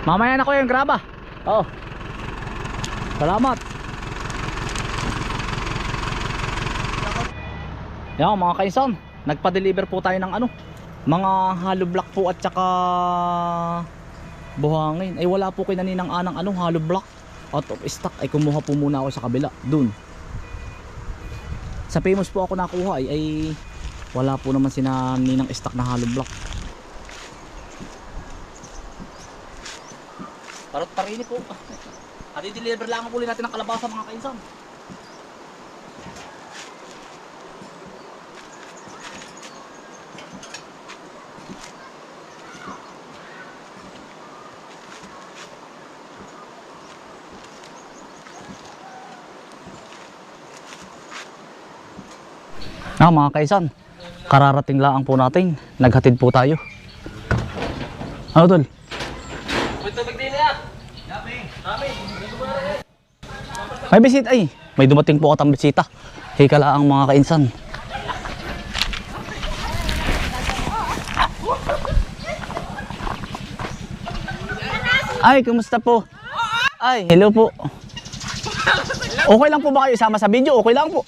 Mamaya na ko yung graba. Oo. Salamat. Yan mga kainsan, nagpa-deliver po tayo ng ano, mga hollow block po at saka buhangin. Ay wala po kay naninang anang ano, hollow block. Out of stock. Ay kumuha po muna ako sa kabila. Dun. Sa Famous po ako nakuha ay wala po naman sina ninang stock na hollow block. Parot parini po. At i-deliver lang po ulit natin ng kalabasa mga kainsan. Mga kaisan, kararating lang po natin. Naghatid po tayo. Ano tol? May bisita ay. May dumating po katang bisita. Hika lang mga kainsan. Ay, kumusta po? Ay, hello po. Okay lang po ba kayo isama sa video? Okay lang po.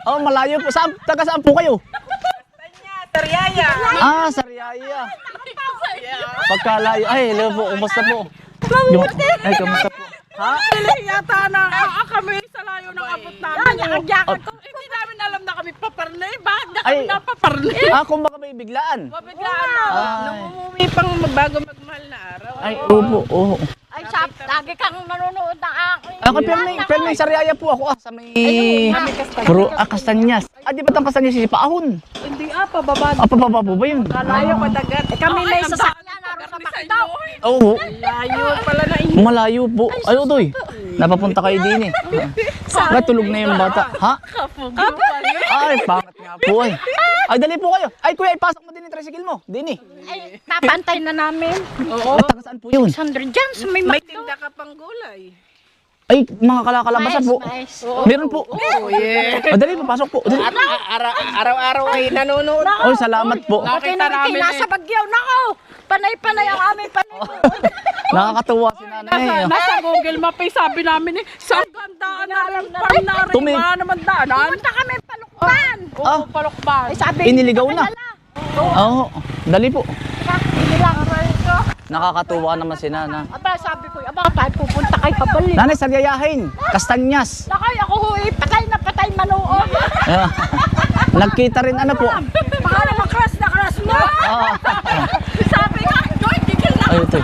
Oh, malayo po. Saan? Taga saan po kayo? Sariaya. Ah, Sariaya. Pagkalayo. Ay, hello po. Kumusta po? Ay, kumusta po? Ha? Yata na kami sa layo ng abot namin. Nakajakot ko. Hindi namin alam na kami paparnay. Bakit na kami napaparnay? Kung baka may biglaan. Mabiglaan na. Nung umuwi pang bago magmahal na araw. Ay, opo. Oo. Ay, lagi kang nanonood ng aking. Ako, pero may Sariaya po ako. Sa may... Puro, Kastanyas. Di ba't ang Kastanyas sisipaahon? Hindi pababa. Pababa po ba yun? Layo padagat. Kami may sasakyan naroon sa Makitaw. Oo. Layo pala na inyo. Malayo po. Ay, Utoy. Napapunta kayo din eh. Natulog na yung bata. Ha? Ay, pangat nga po ay. Ay, dali po kayo. Ay, kuya, ipasok mo din yung tricycle mo. Din eh. Ay, papantay na namin. Oo. Taga saan po yun? 600 dyan sa may May Makitaw. tinda ka pang gulay. Ay, mga kalakalabasan po. Mais. Meron po. Oh, yeah. Dali po, pasok po. Dali. Araw-araw ay nanonood. Oy, salamat po. Nakita namin Nasa Bagyaw na ako. Panay-panay ang aming panay. Nakakatuwa si nanay. Nasa Google Map ay sabi namin saan gandaan na rin parang narin. Tumi- Wala naman daanan. Pumunta kami Palukban. Oo, palokban. Ay, sabi, Iniligaw na. Wala. Oo, dali po. Hindi lang. Nakakatuwa naman si nanay. Aba, sabi ko, aba, tayo pupunta kay pabalik. Nanay, Sariayahin. Kastanyas. Nakay ako ho, patay na patay manood. Ayan. Nagkita rin ano po. Baka naman crush na crush mo. Sabi nga, Joy, tigil na. Ay, ito.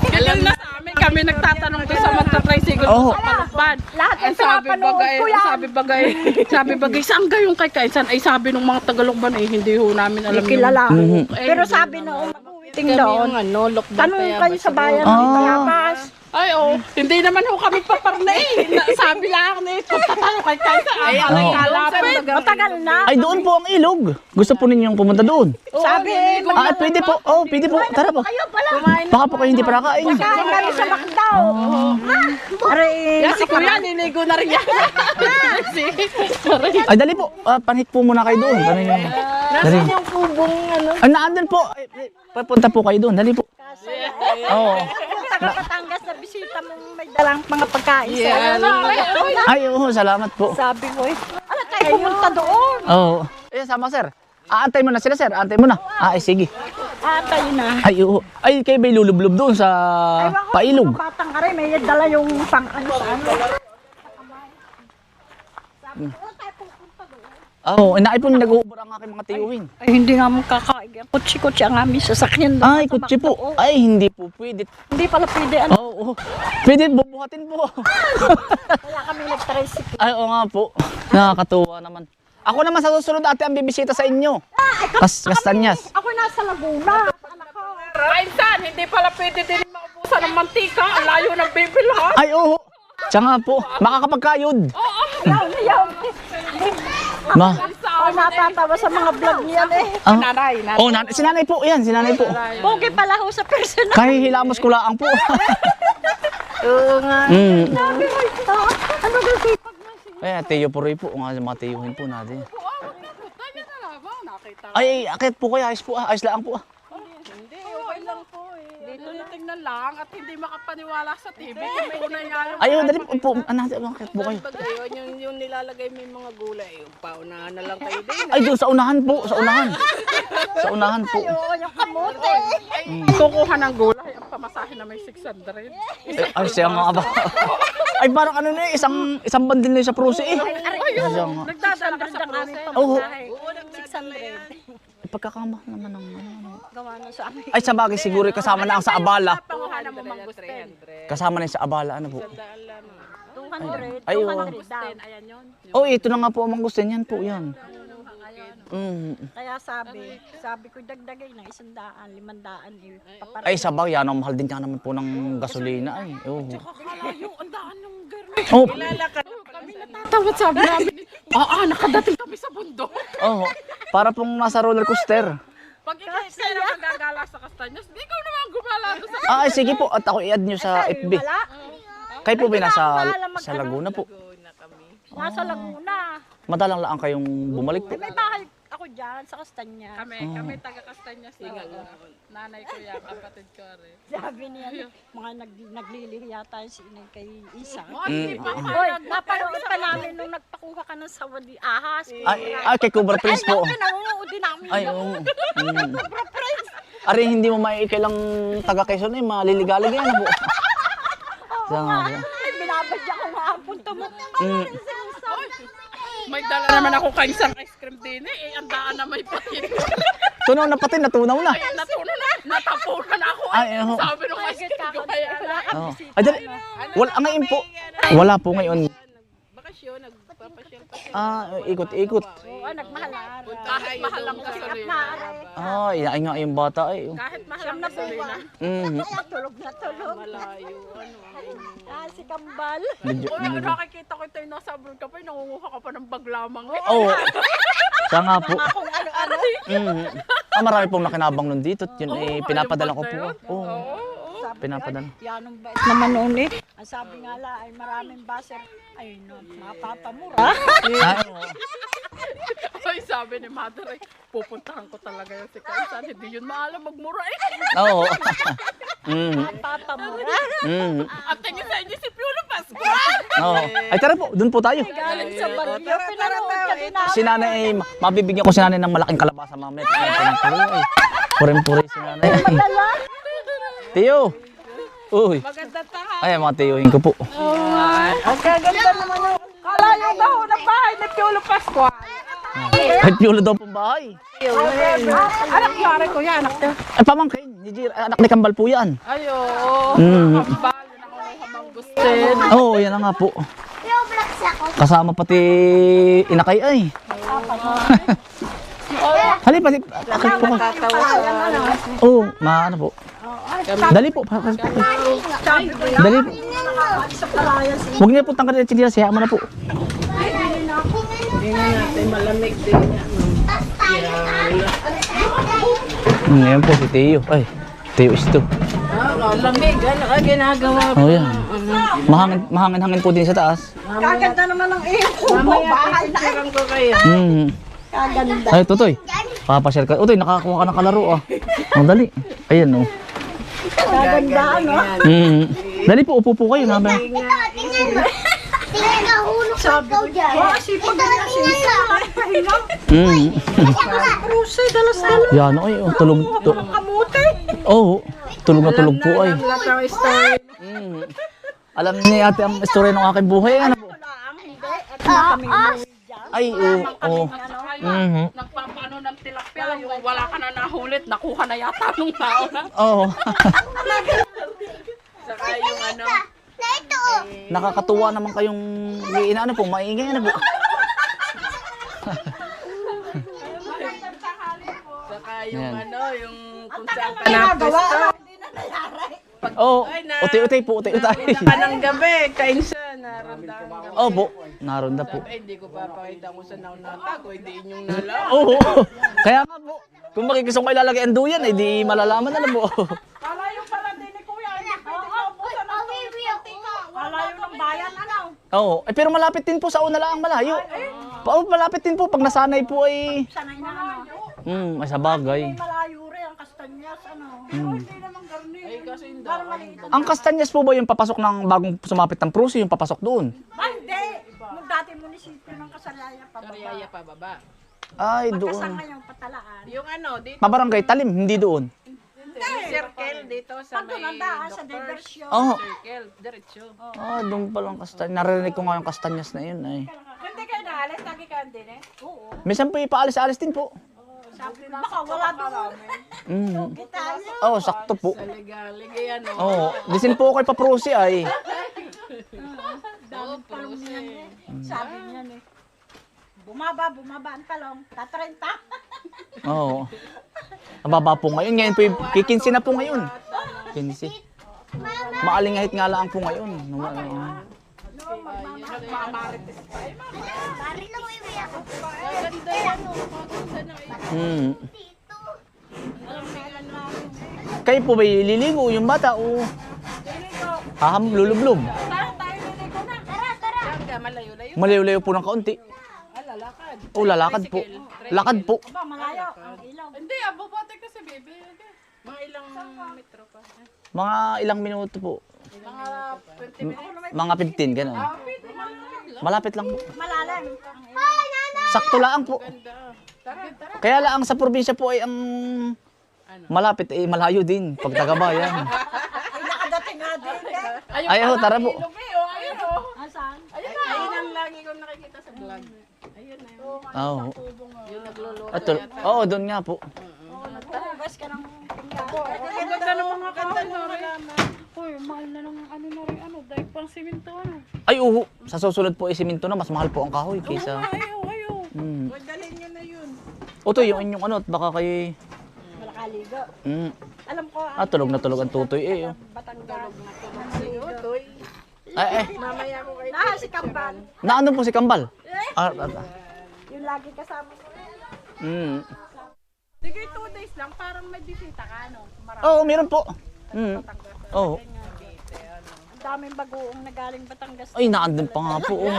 Galing na sa amin. Kami nagtatanong doon sa magta-tricycle Oo. sa palokban. Lahat Ay, yung pinapanood ko yan. sabi bagay, saan gayong kay Kaisan? Ay, sabi nung mga Tagalogban, ay hindi ho namin alam Hindi kilala. Mhm. Pero sabi noong mag-uwiting doon, ano, lockdown. tanong kaya kayo ba sa bayan Ah. ng Tayapas. Ay, oh, hindi naman ho kami paparnay. Sabi lang ni, punta tayo kay Kaisan. Ay, Oo. kalapit. Matagal na. Ay, doon po ang ilog. Gusto po ninyong pumunta doon? Sabi, Pwede po. Oh, pwede po. Tara po. kayo pala. Baka po kayo hindi pa nakain. Kain kami sa Macdao. Aray, Yan, si Kuya, niligo na rin yan. Ay, dali po. Panhik po muna kayo doon. Dali. Nasaan yung kubong, ano? Ay, naandun po. Ay, papunta po kayo doon. Dali po. Oo. taga Batangas na bisita mong may dalang mga pagkain sa Ay, oo. Salamat po. Sabi ko eh, ano tayo pumunta doon? Oo. Eh, sama sir. Aantay mo na sila sir. Aantay mo na. Ay, sige. Tayo na. Ay, oo. Ay, kayo ba'y lulublob doon sa Ewan ko, pailog? mga batang aray, may dala yung pang ano sa ano. Sabi ko, tayo pupunta doon. Oo. Naipon nag-uubra ang aking mga tiyuhin. Ay, hindi nga mong kakaigyan. Kutsi-kutsi ang aming sasakyan doon. Ay, sa kutsi po. Macdao. Ay, hindi po pwede. Hindi pala pwede. Ano? Oo. Pwede, bubuhatin po. Kaya kami nag-tricycle. Ay, oo nga po. Nakakatuwa naman. Ako naman sa susunod ate ang bibisita sa inyo. Kastanyas. Ako nasa Laguna. Anak ko. Kaisan, hindi pala pwede din maubusan ng mantika. Ang layo ng bibilhan. Ay, oo. Siya nga po. Makakapagkayod. Yaw. Ma. Ako natatawa sa mga vlog niyan eh. Ah. Nanay. Oh, si nanay po. Yan, si nanay po. Pogi pala ho sa personal. Kahit hilamos ko lang po. Oo nga. Mm. Sabi ko, ano daw sipag na siya? Ay, Teo Puroy po. Nga mga tiyuhin po natin. Tayo na lang ba? Nakita. Ay, akit po kayo. Ayos po. Ayos lang po. dito na. Tingnan lang at hindi makapaniwala sa TV. Kung tunay nga yung Ayun, dali po. Bakit po kayo? pag yun, yung nilalagay mo yung mga gulay. Yung paunahan na lang kayo din. Ay, doon sa unahan po. Sa unahan. Sa unahan po. Oo, yung kamote. Kukuha ng gulay. Ang pamasahe na may 600. Ay, siya nga ba? Ay, parang ano na isang bandil na yun sa Prusi eh. Siya nga. Nagdadala ka sa Ang aming proses. Oo. pamasahe. 600. Pagkakamahal naman ng Gawa na sa amin. Ay, sa bagay siguro kasama na ang sa abala. Panguha na mo mangustin. Kasama na yung sa abala. Ano po? 200. Ay, oo. 200 daw. Ayan yun. Oh, ito na nga po ang gusto niyan po yan. Kaya sabi ko dagdagay ng 100, 500 eh. Papara. Ay, sabag, yan ang mahal din ka naman po ng gasolina ay. Oo. Kalayo, ang daan ng girl. Oh, Kami natatawad sabi namin. Nakadating kami sa bundok. oh, para pong nasa roller coaster. Pag ikaw na magagala sa Kastanyos, di ikaw naman gumala doon sa Ay, sige po, at ako i-add nyo sa FB. Wala. Kayo po ba nasa Laguna po? Nasa Laguna. Madalang lang kayong bumalik po. May bahay ako dyan sa Kastanya. Kami taga Kastanyos na. Nanay ko yan, kapatid ko rin. Sabi niya, mga naglilihi yata si inay kay Isa. Hindi pa Hoy, napanood pa namin nung nagpakuha ka ng sawadi ahas. Ay, kay Cobra Prince po. Pinanood din namin. Ay, oo. Ari, hindi mo maikilang taga Quezon eh, maliligalig yan po. Siya nga po. Ay, binabadya ko nga ang punta mo. May dala naman ako kaisang ice cream din eh. Ang daan na may patin. Tunaw na pati, natunaw na. Natunan na. Natapunan ako. Ay, oo. Sabi nung ice cream ko kaya. Oo. Ay, dali. Wala ngayon po. Wala po ngayon. Bakasyon, nagpapasyal pa siya. Ikot-ikot. Oo, nagmahalara. Kahit mahal ang gasolina. Ay nga yung bata ay. Kahit mahal ang gasolina. Tulog na tulog. Malayo. Si Kambal. Medyo, O, nakikita ko ito yung nasa abroad ka pa, nangunguha ka pa ng bag lamang. Oo. Siya nga po. Kung ano-ano. Marami pong nakinabang nun dito. Yun eh, pinapadala ko po. Oo. Pinapadala. Yan ang bait naman noon eh. Ang sabi nga la ay maraming baser. Ay no, mapapamura. Ay, oo. Ay, sabi ni Mother, ay, pupuntahan ko talaga yung si Kaisan. Hindi yun maalam magmura eh. Oo. Mapapamura. At tingin sa inyo si Piolo Pasco. Oo. Ay, tara po. Doon po tayo. Galing sa Bagyo. Pinanood ka din Si nanay ay, mabibigyan ko si nanay ng malaking kalabasa mamaya. Purim-puri si nanay. Dala. Tiyo. Uy. Maganda tahan. Ay, mga tiyuhin ko po. Ang gaganda naman yung kalayo daw ng bahay ni Piolo Pasco. Ay, piyulo daw pong bahay. Anak yari ko yan, anak ko. Ay, pamangkin. Anak ni Kambal po yan. Ayo, Mm. kambal, nakuha mang gustin. Oo, yan na nga po. Kasama pati inakay ay. Hali pati. Akit po ka. Oo, maano po. Dali po. Dali po. Huwag niya po tanggalin ang chinilas. Hayaan mo na po. Malamig din. Ngayon po si Teo. Ay, Teo isto. Malamig, ano ka ginagawa? Oh, yan. Mahangin-hangin po din sa taas. Kaganda naman ang iyong kubo. Bahay na. Tirang ko kayo. Kaganda. Ay, Tutoy. Papashare ka. Utoy, nakakuha ka ng kalaro ah. Ang dali. Ayan oh. Kaganda ano. Dali po, upo po kayo. Nabi. Sabi ko dyan. Sipag na pahinga. Kruse, dalas-dalas. Yan ay, oh, tulog. Kamuti. Oo, tulog na tulog po ay. Latang story. Alam ni ate ang istorya ng aking buhay. Ano po? Wala ang hindi. At kami umuwi dyan. Ay, oo. Nagpapano ng tilapia, yung wala ka na nahulit, nakuha na yata nung tao na. Oo. Saka yung ano, Nakakatuwa naman kayong inaano po, maingay ano po. saka yung Yan. ano, yung kung saan ka napisto. Oo, utay-utay po, utay-utay. Ka ng gabi, kainsa, naramdaman ka. Opo, naroon na po. Eh, hindi ko papakita kung saan ako natago, hindi inyong nalaman. Oo, kaya nga po. Kung makikisong kayo lalagay ang duyan, eh di malalaman na po. Kalayo pala din ni Kuya, hindi pwede ka ubusan ng Kalayo ng bayan ano. Oo, eh, pero malapit din po sa una lang malayo. Malapit din po, pag nasanay po ay... Sanay na ano. ay sa bagay. Malayo rin ang Kastanyas ano. Ay, Ang kastanyas po ba yung papasok ng bagong sumapit ng Prusi, yung papasok doon? Hindi! Nung dati munisipyo ng Kasalaya pa Sariaya baba. pa baba. Ay, Pagkasa doon. ngayong patalaan. Yung ano, dito. Pabarangay Talim, hindi doon. Circle dito sa Pag may doon ang daan sa doctors. diversyon. Oo. Circle, diretso. Ah, doon palang kastanyas. Narinig ko nga yung kastanyas na yun ay. Hindi kayo naalis, lagi ka din eh. Oo. Minsan po ipaalis-alis din po. Sabi, baka wala doon. Mm. Kita yun. Oo, sakto po. Ligalig yan o. Oo, disin po ako kay Paprusi ay. Dami palong niyan eh. Sabi niyan eh. Bumaba ang talong. Tatrenta. Oo. Nababa po ngayon. Ngayon po, kikinsi na po ngayon. Kinsi. Maalingahit nga lang po ngayon. Ganda yan o. Maganda na eh. Hmm. Kayo po ba ililigo yung bata o lulublob? Diyan ka, malayo-layo. Malayo-layo po ng kaunti. Lalakad. O lalakad po. Lakad po. Ba, malayo. Ang ilaw. Hindi, abubate kasi baby. Mga ilang metro pa. Mga ilang minuto po. Mga 20 minutes. Mga 15, gano'n. Malapit lang po. Malalim. Ang ilaw. Sakto lang po. Ganda. Tara. Kaya lang sa probinsya po ay ang malapit ay malayo din pag tagabayan. Ay, nakadating nga din eh. Ay, tara po. Lumi o, ayun o. Asan? Ayun ang lagi kong nakikita sa vlog. Ayun na yun. Oo. Yung nagluluto Ato, oo, doon nga po. Oo, nagpuhugas ka ng pinggan. Ang ganda ng mga kanta no, Rama. Uy, mahal na ng ano na rin, dahil pang simento ano. Ay, uho. Sa susunod po ay siminto na. Mas mahal po ang kahoy kaysa... Ayaw. Hmm. Dalhin nyo na yun. Oto, yung inyong ano, at baka kayo... Malakaligo. Mm. Alam ko, Tulog na tulog ang tutoy eh. Oh. Batangas. Sige, Toy. Ay, Mamaya ko kayo. Nahal si Kamban. naano po si Kambal? Yung lagi kasama ko. Mm. Sige, 2 days lang. Parang may bisita ka, ano? Marami. Oo, meron po. Mm. Oo. Ang daming bagoong na galing Batangas. Ay, naandun pa nga po. Oh.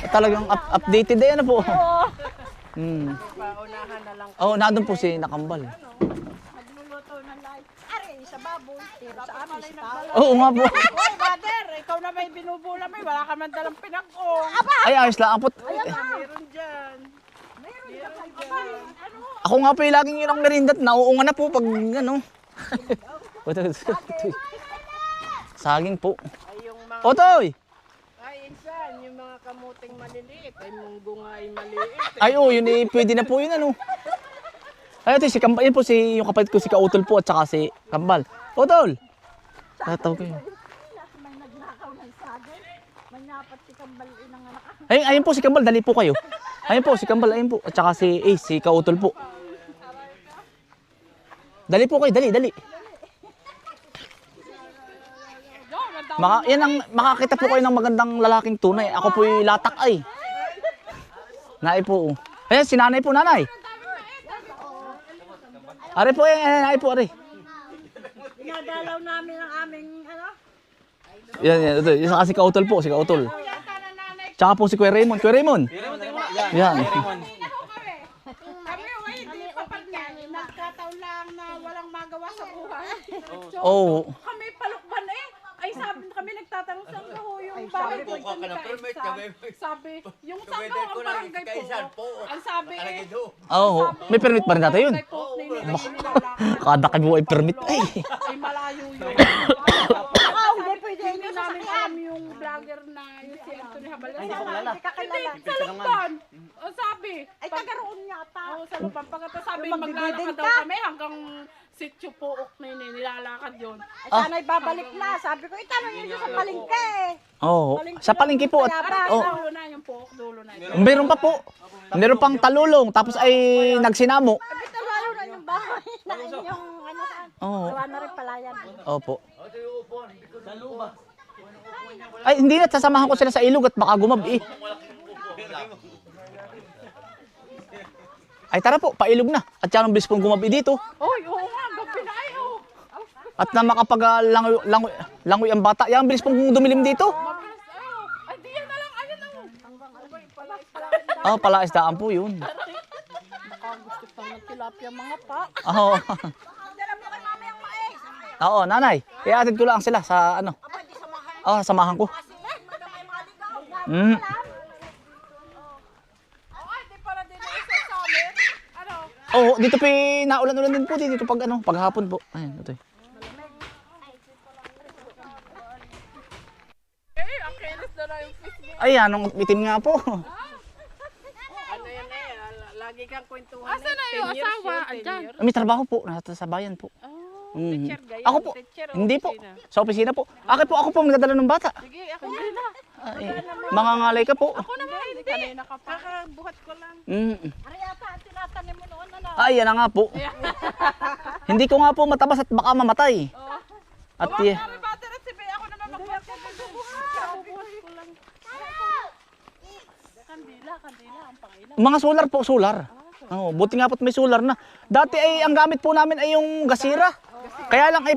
Talagang updated eh, ano po. Mm. Paunahan na lang. Oo, naandun po si Nakambal. Nagluluto ng light. Ari, sa baboy. Pero sa amin, sa tao. Oo nga po. Hoy, brother! Ikaw na may binubula may. Wala ka man dalang pinag-ong. Ay, ayos lang. Apot. Meron dyan. Ako nga po yung laging yun ang merindat. Nauunga na po pag ano. Saging po. Ay, yung mga... Otoy! Ay, insan, yung mga kamuting maliliit. Ay, munggo nga ay maliit. Ay, oo, yun eh, pwede na po yun, ano. Ay, ito, si Kambal, yun po si, yung kapatid ko, si Kautol po, at saka si Kambal. Utol! Tataw kayo. May nagnakaw ng saging. May napat si Kambal inang anak. Ayun po si Kambal, dali po kayo. Ayun po, si Kambal, ayun po. At saka si Ace, si Kautol po. Dali po kayo, dali. Yan ang, makakita po kayo ng magandang lalaking tunay. Ako po'y latak ay. Nai po. Ayan, si nanay po, nanay. Are po, nai po, are. Dinadalaw namin ang aming, ano? Yan, ito. Yung si Kautol po, si Kautol. Tsaka po si Kuya Raymond. Kuya Raymond. Yan. Kami, hindi pa nagkataon lang na walang magawa sa buhay. Oo. Kami palukban eh. Ay, sabi kami nagtatanong saan ka ho yung bahay ko. Sabi, yung saan ka ang barangay po. Ang sabi eh, Oo. May permit pa rin natin yun. kay po nilalakad. Kada kayo ay permit. Ay. Ay, malayo yun. Hindi pwede Hindi nyo namin sasakyan. alam yung vlogger na yung si Anthony Habal. Hindi ka kilala. Sa Lukban. O sabi, Ay, tagaroon yata. Oo, sa Lukban. Pagkata sabi, Yung magbibiding maglalakad daw ka. kami hanggang sityo Puok na yun, nilalakad yun. Ay, sana'y babalik na. Sabi ko, itanong nyo sa palengke. Oo. Sa palengke po. At, oh, Dulo na yung Puok, dulo na yun. meron pa po. Meron pang talulong. Tapos ay nagsinamo. Ito lalo na yung bahay na inyong, ano saan. Oo. Gawa na rin palayan. Opo. Ay, hindi na. Sasamahan ko sila sa ilog at baka gumabi. Ay, tara po. Pailog na. At yan ang bilis pong gumabi dito. Oy, oo nga, gabi na ay, oh. At na makapag-langoy ang bata. Yan ang bilis pong dumilim dito. Mabilis, ay, di yan na lang, ayun ang. Oh, palaisdaan po yun. Baka gusto pang ng tilapia mga pa. Oo. Dala mo kay mama yung mais. Oo, nanay. Iatid ko lang sila sa ano. Oh, samahan ko. Mm. Ay, di pala din yung isa sa amin. Ano? Oh, dito pa naulan-ulan din po dito pag ano, paghapon po. Ayun, ito. Ang kinis na yung fish niya. Ay, anong itim nga po. Ano yan eh, lagi kang kwentuhan. Asa na yung asawa? Andyan. May trabaho po, nasa sa bayan po. Mhm. Teacher gayon, Ako po. teacher o Hindi po. opisina? Sa opisina po. Ako po magdadala ng bata. Sige, ako na. Ay, mangangalay ka po. Ako naman, hindi. Kanina ka pa. Kakabuhat ko lang. Mm. Ari ata ang tinatanim mo noon, ano? Ay, yan na nga po. Hindi ko nga po matabas at baka mamatay. At Kami butter at sibi. Ako naman magbuhat ka. Kakabuhat ko lang. Kandila, kandila. Ang pangilan. mga solar po, solar. Oh, buti nga po't may solar na. Dati ay ang gamit po namin ay yung gasira. Kaya lang ay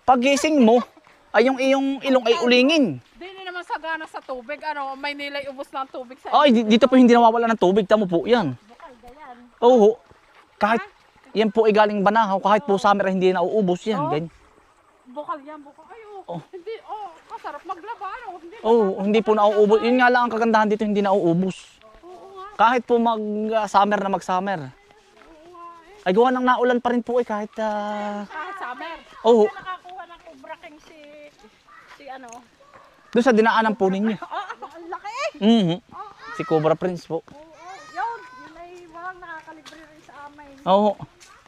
paggising mo ay yung iyong ilong ay ulingin. Di naman sagana sa tubig. Ano, may nilay ubos ng tubig sa Ay, dito po hindi nawawala ng tubig. Tamo po, yan. Oo. Kahit yan po ay galing Banahaw, kahit po summer ay hindi nauubos yan. Ganyan. bukal yan, bukal. Ay, hindi, kasarap maglaba. Ano, hindi. Oo, hindi po nauubos. Yun nga lang ang kagandahan dito, hindi nauubos. Kahit po mag-summer na mag-summer. Ay gawa ng naulan pa rin po kahit Kahit summer. oo, Nakakuha ng Cobra King si ano. doon sa dinaanan po ninyo. Ang laki! Mhm. Si Cobra Prince po. Yun ay walang nakakalibre rin sa amin. Oo.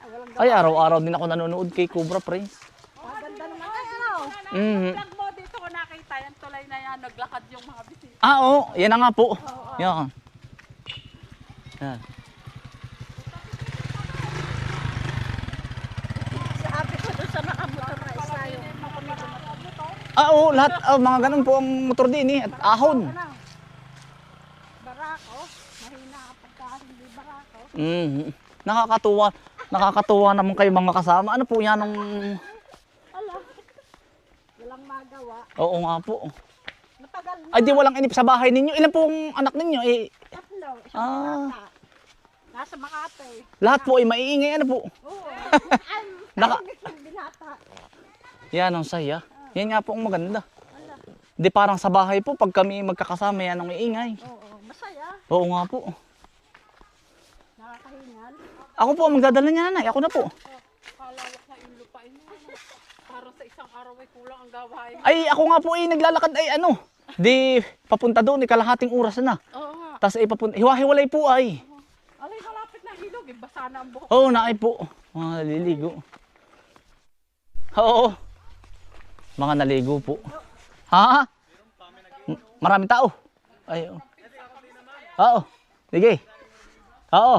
Walang Ay araw-araw din ako nanonood kay Cobra Prince. maganda naman. Ay, ano? Mhm. Vlog mo dito ko nakita yan, tulay na yan, naglakad yung mga bisita. Ah, oo, yan na nga po. Yan. Yan. Sabi ko doon sa nakamotor na isa yung Ah, oo, lahat mga ganun po ang motor din at ahon. barako. Mahina pagka hindi barako. Mhm. Nakakatuwa. Nakakatuwa naman kayo mga kasama. Ano po yan ng Ala, walang magawa. oo nga po. Matagal na. Ay di walang inip sa bahay ninyo. Ilan pong anak ninyo? Eh, Tatlo, isang Ah. binata. Nasa Makati. lahat po ay maiingay. Ano po? Oo. Ay, Naka- tahimik yung binata. Yan ang saya. Yan nga po ang maganda. Di parang sa bahay po, pag kami magkakasama yan ang iingay. Oo, masaya. Oo nga po. Nakakahingal. Ako po ang magdadala niya nanay. Ako na po. Kalawak na yung lupain mo. Parang sa isang araw ay kulang ang gawain. Ay ako nga po ay naglalakad ay ano. Di papunta doon, kalahating oras na. Oo nga. Tapos ay papunta, hiwa-hiwalay po ay. Alay, malapit na hilog. Basa na ang buhok. Oo, naay po. Mga naliligo. Oo. Mga naligo po. Ha? Maraming tao. Ay, oo. Oo. Sige. Oo.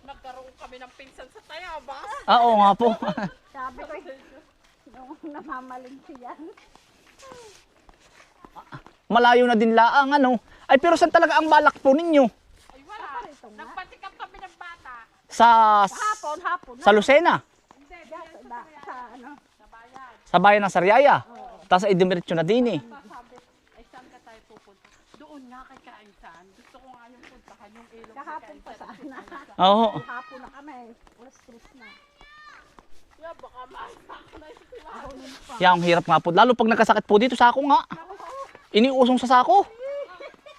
Nagkaroon kami ng pinsan sa Tayabas. Oo nga po. Sabi ko, nung namamaling siya. Malayo na din laang ano. Ay pero saan talaga ang balak po ninyo? Ay, wala. Nagpatikap kami ng bata. Sa Hapon. sa Lucena, Sa ano. sa bayan ng Sariaya. Tapos ay dumiretso na din eh. Sabi, ay saan ka tayo pupunta? Doon nga kay Kainsan. Gusto ko nga yung puntahan yung ilog. Kahapon pa sana. Oo. Hapon na kami. Alas 3 na. Yeah, baka maasak na yung sila. Yan ang hirap nga po. Lalo pag nagkasakit po dito, sako nga. Iniusong sa sako.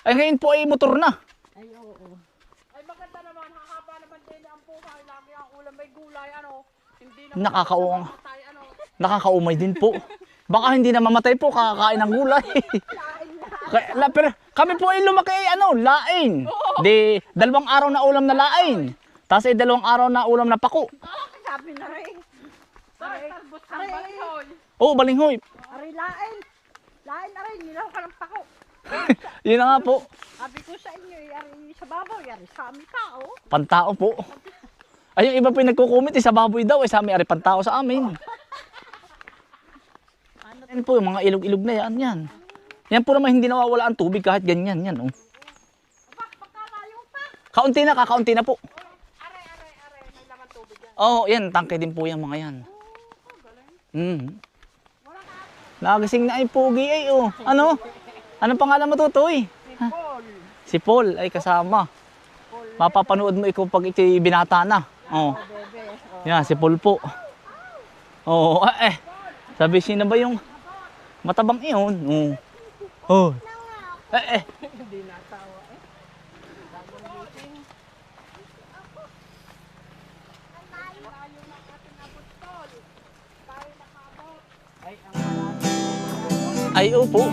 Ay ngayon po ay motor na. Ay, oo. Ay maganda naman, hahaba naman din ang buhay. Lagi ang ulam may gulay, ano. Hindi na Nakakauwang. mamatay, ano. Nakakaumay din po. Baka hindi na mamatay po, kakakain ng gulay. Pero kami po ay lumaki ay ano, laing. Di, 2 araw na ulam na laing. Tapos ay 2 araw na ulam na pako. Sabi na rin. Ay, talbos ng balsoy. Oo, balinghoy. Ari lain. Lain na rin. Nilaw ka ng pako. Yun na nga po. Sabi ko sa inyo, ari sa babaw, ari sa amin tao. Pantao po. Ay, yung iba po yung nagkukumit, sa baboy daw, sa amin, ari pantao sa amin. Yan po, yung mga ilog-ilog na yan, yan. Yan po naman hindi nawawala ang tubig kahit ganyan, yan. Oh. Kaunti na, kakaunti na po. Aray, may laman tubig yan. Oo, yan, tangke din po yung mga yan. Nagising na ay pogi ay, oh. Ano? Anong pangalan mo, Tutoy? Paul. Si Paul ay kasama. Mapapanood mo ikaw pag ito'y binata na. Oh. Bebe. Yan, si Paul po. Oo, sabi sino ba yung matabang iyon? Oh. Hindi natawa eh. Bagong meeting. Malayo ng ating abot tol. Tayo nakabot. Ay, ang marami. Ay, opo.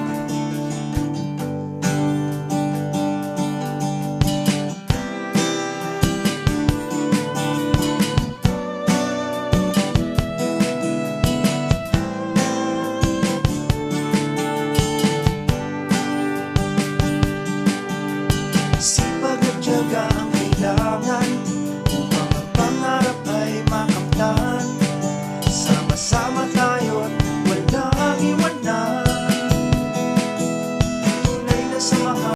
Sipag at tiyaga